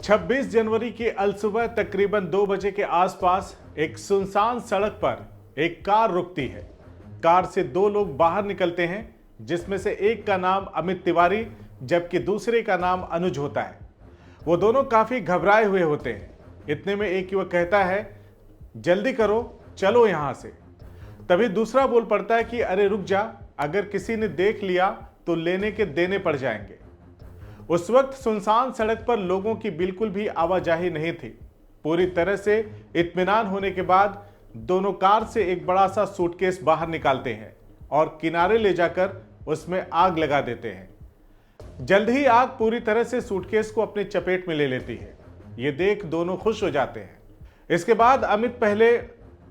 26 जनवरी की अलसुबह तकरीबन 2 बजे के आसपास एक सुनसान सड़क पर एक कार रुकती है। कार से दो लोग बाहर निकलते हैं, जिसमें से एक का नाम अमित तिवारी जबकि दूसरे का नाम अनुज होता है। वो दोनों काफी घबराए हुए होते हैं। इतने में एक युवक कहता है, जल्दी करो, चलो यहां से। तभी दूसरा बोल पड़ता है कि अरे रुक जा, अगर किसी ने देख लिया तो लेने के देने पड़ जाएंगे। उस वक्त सुनसान सड़क पर लोगों की बिल्कुल भी आवाजाही नहीं थी। पूरी तरह से इत्मीनान होने के बाद दोनों कार से एक बड़ा सा सूटकेस बाहर निकालते हैं और किनारे ले जाकर उसमें आग लगा देते हैं। जल्द ही आग पूरी तरह से सूटकेस को अपने चपेट में ले लेती है। ये देख दोनों खुश हो जाते हैं। इसके बाद अमित पहले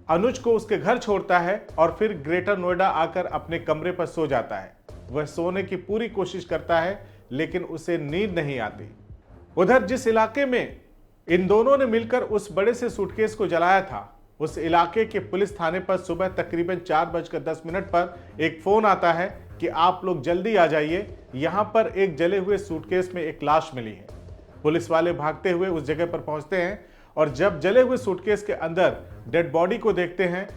अनुज को उसके घर छोड़ता है और फिर ग्रेटर नोएडा आकर अपने कमरे पर सो जाता है। वह सोने की पूरी कोशिश करता है लेकिन उसे नींद नहीं आती। उधर जिस इलाके में इन दोनों ने मिलकर उस बड़े से सूटकेस को जलाया था, उस इलाके के पुलिस थाने पर सुबह तकरीबन 4:10 पर एक फोन आता है कि आप लोग जल्दी आ जाइए, यहां पर एक जले हुए सूटकेस में एक लाश मिली है। पुलिस वाले भागते हुए उस जगह पर पहुंचते हैं और जब जले हुए सूटकेस के अंदर डेड बॉडी को देखते हैं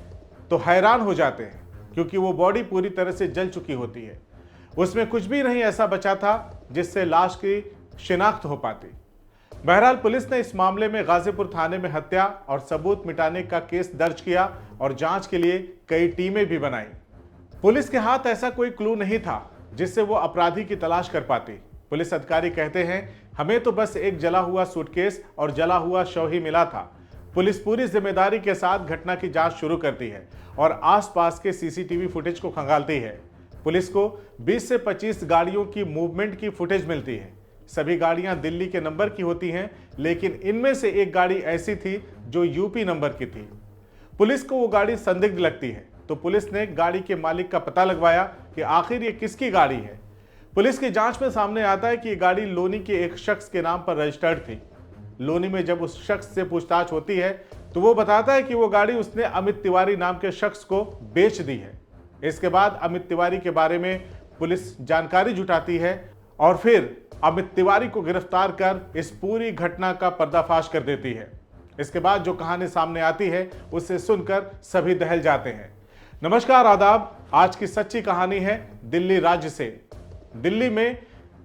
तो हैरान हो जाते हैं, क्योंकि वो बॉडी पूरी तरह से जल चुकी होती है। उसमें कुछ भी नहीं ऐसा बचा था जिससे लाश की शिनाख्त हो पाती। बहरहाल पुलिस ने इस मामले में गाजीपुर थाने में हत्या और सबूत मिटाने का केस दर्ज किया और जांच के लिए कई टीमें भी बनाई। पुलिस के हाथ ऐसा कोई क्लू नहीं था जिससे वो अपराधी की तलाश कर पाती। पुलिस अधिकारी कहते हैं, हमें तो बस एक जला हुआ सूटकेस और जला हुआ शव ही मिला था। पुलिस पूरी जिम्मेदारी के साथ घटना की जांच शुरू करती है और आसपास के सीसीटीवी फुटेज को खंगालती है। पुलिस को 20 से 25 गाड़ियों की मूवमेंट की फुटेज मिलती है। सभी गाड़ियां दिल्ली के नंबर की होती हैं, लेकिन इनमें से एक गाड़ी ऐसी थी जो यूपी नंबर की थी। पुलिस को वो गाड़ी संदिग्ध लगती है, तो पुलिस ने गाड़ी के मालिक का पता लगवाया कि आखिर ये किसकी गाड़ी है। पुलिस की जांच में सामने आता है कि ये गाड़ी लोनी के एक शख्स के नाम पर रजिस्टर्ड थी। लोनी में जब उस शख्स से पूछताछ होती है तो वो बताता है कि वो गाड़ी उसने अमित तिवारी नाम के शख्स को बेच दी है। इसके बाद अमित तिवारी के बारे में पुलिस जानकारी जुटाती है और फिर अमित तिवारी को गिरफ्तार कर इस पूरी घटना का पर्दाफाश कर देती है। इसके बाद जो कहानी सामने आती है उसे सुनकर सभी दहल जाते हैं। नमस्कार, आदाब। आज की सच्ची कहानी है दिल्ली राज्य से। दिल्ली में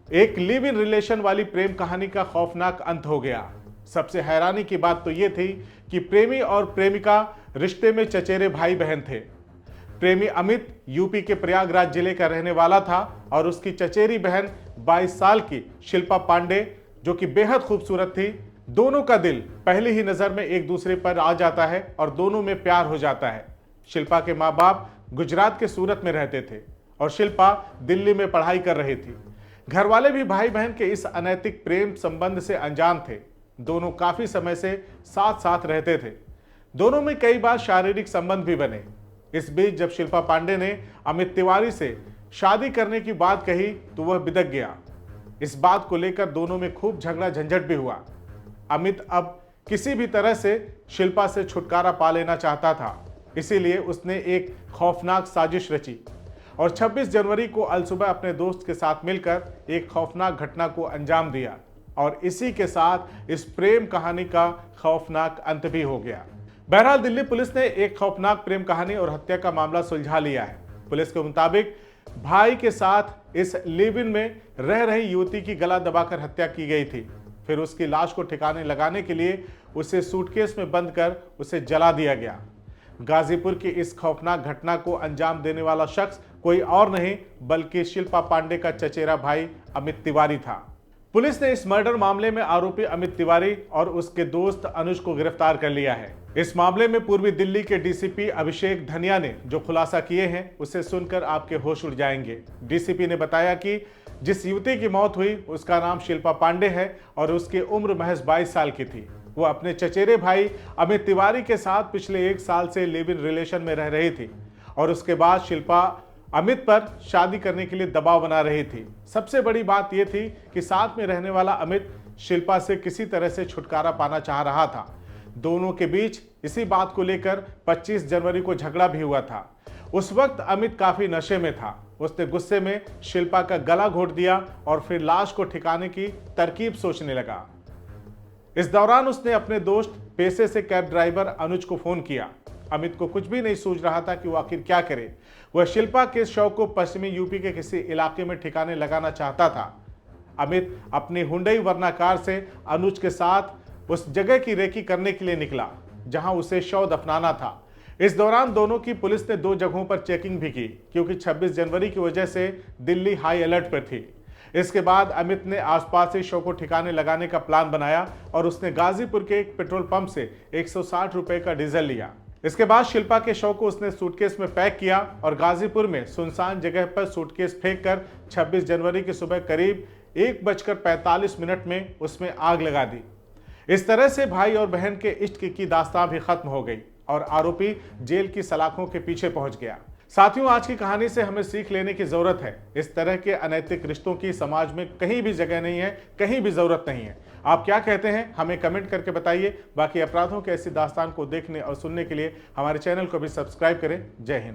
एक लिव इन रिलेशन वाली प्रेम कहानी का खौफनाक अंत हो गया। सबसे हैरानी की बात तो यह थी कि प्रेमी और प्रेमिका रिश्ते में चचेरे भाई बहन थे। प्रेमी अमित यूपी के प्रयागराज जिले का रहने वाला था और उसकी चचेरी बहन 22 साल की शिल्पा पांडे, जो कि बेहद खूबसूरत थी। दोनों का दिल पहली ही नजर में एक दूसरे पर आ जाता है और दोनों में प्यार हो जाता है। शिल्पा के माँ बाप गुजरात के सूरत में रहते थे और शिल्पा दिल्ली में पढ़ाई कर रही थी। घर वाले भी भाई बहन के इस अनैतिक प्रेम संबंध से अनजान थे। दोनों काफी समय से साथ साथ रहते थे। दोनों में कई बार शारीरिक संबंध भी बने। इस बीच जब शिल्पा पांडे ने अमित तिवारी से शादी करने की बात कही तो वह बिदक गया। इस बात को लेकर दोनों में खूब झगड़ा झंझट भी हुआ। अमित अब किसी भी तरह से शिल्पा से छुटकारा पा लेना चाहता था, इसीलिए उसने एक खौफनाक साजिश रची और 26 जनवरी को अलसुबह अपने दोस्त के साथ मिलकर एक खौफनाक घटना को अंजाम दिया और इसी के साथ इस प्रेम कहानी का खौफनाक अंत भी हो गया। बहरहाल दिल्ली पुलिस ने एक खौफनाक प्रेम कहानी और हत्या का मामला सुलझा लिया है। पुलिस के मुताबिक भाई के साथ इस लिव इन में रह रही युवती की गला दबाकर हत्या की गई थी। फिर उसकी लाश को ठिकाने लगाने के लिए उसे सूटकेस में बंद कर उसे जला दिया गया। गाजीपुर की इस खौफनाक घटना को अंजाम देने वाला शख्स कोई और नहीं बल्कि शिल्पा पांडे का चचेरा भाई अमित तिवारी था। पुलिस ने इस मर्डर मामले में आरोपी अमित तिवारी और उसके दोस्त अनुज को गिरफ्तार कर लिया है। इस मामले में पूर्वी दिल्ली के डीसीपी अभिषेक धनिया ने जो खुलासा किए हैं उसे सुनकर आपके होश उड़ जाएंगे। डीसीपी ने बताया कि जिस युवती की मौत हुई उसका नाम शिल्पा पांडे है और उसकी उम्र महज 22 साल की थी। वो अपने चचेरे भाई अमित तिवारी के साथ पिछले 1 साल से लिव इन रिलेशन में रह रही थी और उसके बाद शिल्पा अमित पर शादी करने के लिए दबाव बना रही थी। सबसे बड़ी बात यह थी कि साथ में रहने वाला अमित शिल्पा से किसी तरह से छुटकारा पाना चाह रहा था। दोनों के बीच इसी बात को लेकर 25 जनवरी को झगड़ा भी हुआ था। उस वक्त अमित काफी नशे में था। उसने गुस्से में शिल्पा का गला घोट दिया और फिर लाश को ठिकाने की तरकीब सोचने लगा। इस दौरान उसने अपने दोस्त पेशे से कैब ड्राइवर अनुज को फोन किया। अमित को कुछ भी नहीं सूझ रहा था कि वो आखिर क्या करे। वह शिल्पा के शव को पश्चिमी यूपी के किसी इलाके में ठिकाने लगाना चाहता था। अमित अपनी हुंडई वर्ना कार से अनुज के साथ उस जगह की रेकी करने के लिए निकला जहां उसे शव दफनाना था। इस दौरान दोनों की पुलिस ने 2 जगहों पर चेकिंग भी की, क्योंकि 26 जनवरी की वजह से दिल्ली हाई अलर्ट पर थी। इसके बाद अमित ने आसपास से शव को ठिकाने लगाने का प्लान बनाया और उसने गाजीपुर के एक पेट्रोल पंप से 160 रुपए का डीजल लिया। इसके बाद शिल्पा के शव को उसने सूटकेस में पैक किया और गाजीपुर में सुनसान जगह पर सूटकेस फेंक कर 26 जनवरी की सुबह करीब 1:45 में उसमें आग लगा दी। इस तरह से भाई और बहन के इश्क की दास्तां भी खत्म हो गई और आरोपी जेल की सलाखों के पीछे पहुंच गया। साथियों, आज की कहानी से हमें सीख लेने की जरूरत है। इस तरह के अनैतिक रिश्तों की समाज में कहीं भी जगह नहीं है, कहीं भी जरूरत नहीं है। आप क्या कहते हैं, हमें कमेंट करके बताइए। बाकी अपराधों के ऐसी दास्तान को देखने और सुनने के लिए हमारे चैनल को भी सब्सक्राइब करें। जय हिंद।